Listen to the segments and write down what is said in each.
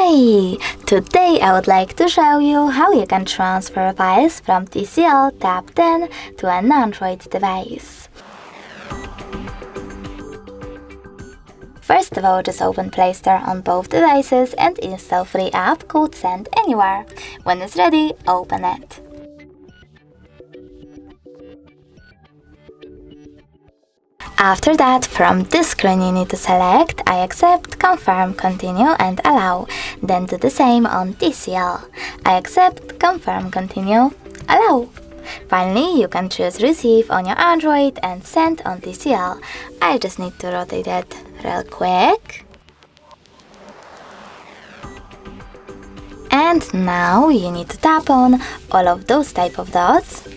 Hi! Today I would like to show you how you can transfer files from TCL TAB 10 to an Android device. First of all, just open Play Store on both devices and install free app called Send Anywhere. When it's ready, open it. After that, from this screen you need to select I accept, confirm, continue and allow. Then do the same on TCL. I accept, confirm, continue, allow. Finally, you can choose receive on your Android and send on TCL. I just need to rotate it real quick. And now you need to tap on all of those type of dots.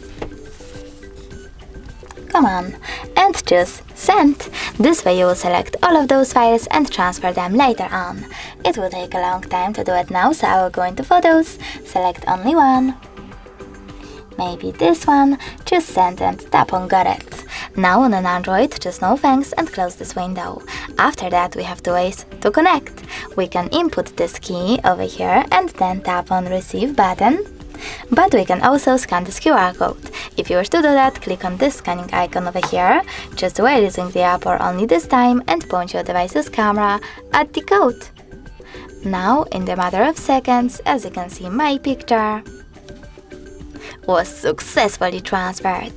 Come on, and choose Send. This way you will select all of those files and transfer them later on. It will take a long time to do it now, so I will go into Photos, select only one. Maybe this one, choose Send and tap on Got It. Now on an Android, choose No Thanks and close this window. After that we have two ways to connect. We can input this key over here and then tap on Receive button. But we can also scan this QR code. If you wish to do that, click on this scanning icon over here, just while using the app or only this time, and point your device's camera at the code. Now, in the matter of seconds, as you can see, my picture was successfully transferred.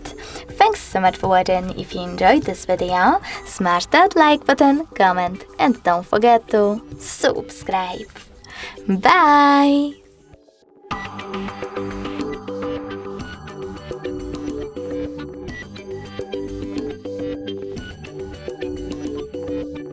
Thanks so much for watching. If you enjoyed this video, smash that like button, comment, and don't forget to subscribe. Bye!